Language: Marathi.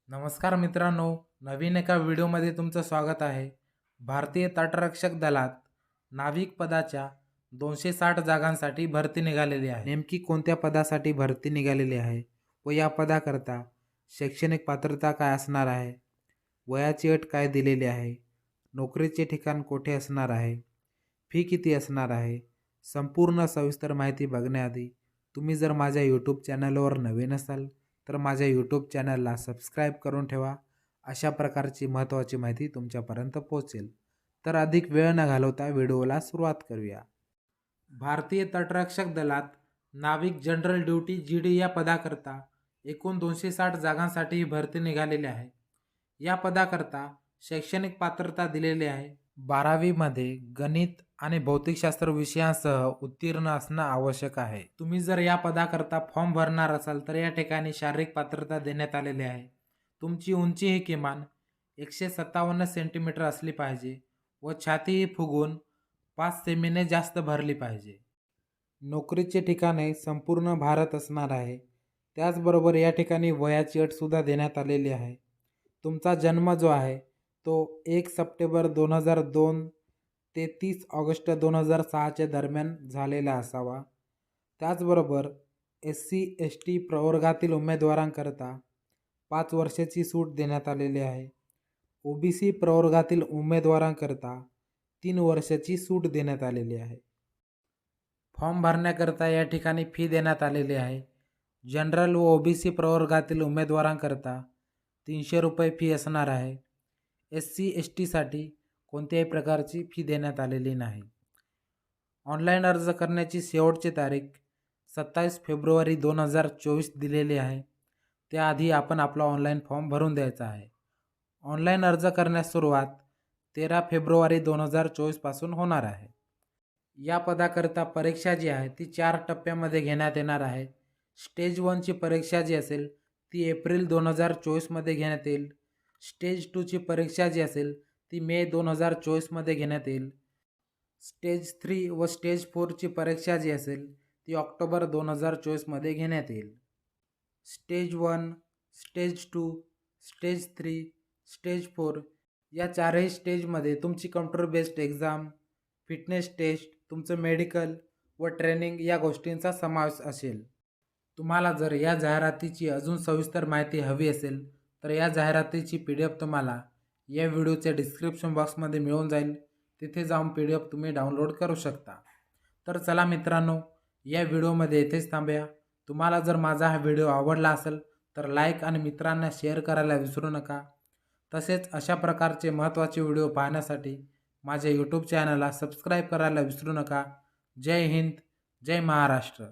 नमस्कार मित्रांनो, नवीन एका व्हिडिओमध्ये तुमचं स्वागत आहे. भारतीय तटरक्षक दलात नाविक पदाच्या 260 जागांसाठी भरती निघालेली आहे. नेमकी कोणत्या पदासाठी भरती निघालेली आहे व या पदाकरता शैक्षणिक पात्रता काय असणार आहे, वयाची अट काय दिलेली आहे, नोकरीचे ठिकाण कोठे असणार आहे, फी किती असणार आहे, संपूर्ण सविस्तर माहिती बघण्याआधी तुम्ही जर माझ्या यूट्यूब चॅनलवर नवीन असाल तर माझ्या यूट्यूब चॅनलला सबस्क्राईब करून ठेवा. अशा प्रकारची महत्त्वाची माहिती तुमच्यापर्यंत पोहोचेल. तर अधिक वेळ न घालवता व्हिडिओला सुरुवात करूया. भारतीय तटरक्षक दलात नाविक जनरल ड्युटी GD या पदाकरता एकूण 260 जागांसाठी भरती निघालेली आहे. या पदाकरता शैक्षणिक पात्रता दिलेली आहे. 12वी मध्ये गणित आणि भौतिकशास्त्र विषयांसह उत्तीर्ण असणं आवश्यक आहे. तुम्ही जर या पदाकरता फॉर्म भरणार असाल तर या ठिकाणी शारीरिक पात्रता देण्यात आलेली आहे. तुमची उंची ही किमान 157 सेंटीमीटर असली पाहिजे व छाती ही फुगून 5 सेमीने जास्त भरली पाहिजे. नोकरीचे ठिकाणे संपूर्ण भारत असणार आहे. त्याचबरोबर या ठिकाणी वयाची अटसुद्धा देण्यात आलेली आहे. तुमचा जन्म जो आहे तो 1 सप्टेंबर 2002 ते 30 ऑगस्ट 2006च्या दरम्यान झालेला असावा. त्याचबरोबर SC ST प्रवर्गातील उमेदवारांकरता 5 वर्षाची सूट देण्यात आलेली आहे. OBC प्रवर्गातील उमेदवारांकरता 3 वर्षाची सूट देण्यात आलेली आहे. फॉर्म भरण्याकरता या ठिकाणी फी देण्यात आलेली आहे. जनरल व OBC प्रवर्गातील उमेदवारांकरता 300 रुपये फी असणार आहे. SC STसाठी कोणत्याही प्रकारची फी देण्यात आलेली नाही. ऑनलाईन अर्ज करण्याची शेवटची तारीख 27 फेब्रुवारी 2024 दिलेली आहे. त्याआधी आपण आपला ऑनलाईन फॉर्म भरून द्यायचा आहे. ऑनलाईन अर्ज करण्यास सुरुवात 13 फेब्रुवारी 2024 पासून होणार आहे. या पदाकरता परीक्षा जी आहे ती 4 टप्प्यामध्ये घेण्यात येणार आहे. स्टेज 1ची परीक्षा जी असेल ती एप्रिल 2024 मध्ये घेण्यात येईल. स्टेज 2ची परीक्षा जी असेल ती मे 2024 मध्ये घेण्यात येईल. स्टेज 3 व स्टेज 4ची परीक्षा जी असेल ती ऑक्टोबर 2024 मध्ये घेण्यात येईल. स्टेज 1, स्टेज 2, स्टेज 3, स्टेज 4 या चारही स्टेजमध्ये तुमची computer based exam, fitness test, तुमचं मेडिकल व ट्रेनिंग या गोष्टींचा समावेश असेल. तुम्हाला जर या जाहिरातीची अजून सविस्तर माहिती हवी असेल तर या जाहिरातीची PDF तुम्हाला या व्हिडिओच्या डिस्क्रिप्शन बॉक्समध्ये मिळून जाईल. तिथे जाऊन PDF तुम्ही डाउनलोड करू शकता. तर चला मित्रांनो, या व्हिडिओमध्ये इथेच थांबूया. तुम्हाला जर माझा हा व्हिडिओ आवडला असेल तर लाईक आणि मित्रांना शेअर करायला विसरू नका. तसेच अशा प्रकारचे महत्त्वाचे व्हिडिओ पाहण्यासाठी माझ्या यूट्यूब चॅनलला सबस्क्राईब करायला विसरू नका. जय हिंद, जय महाराष्ट्र.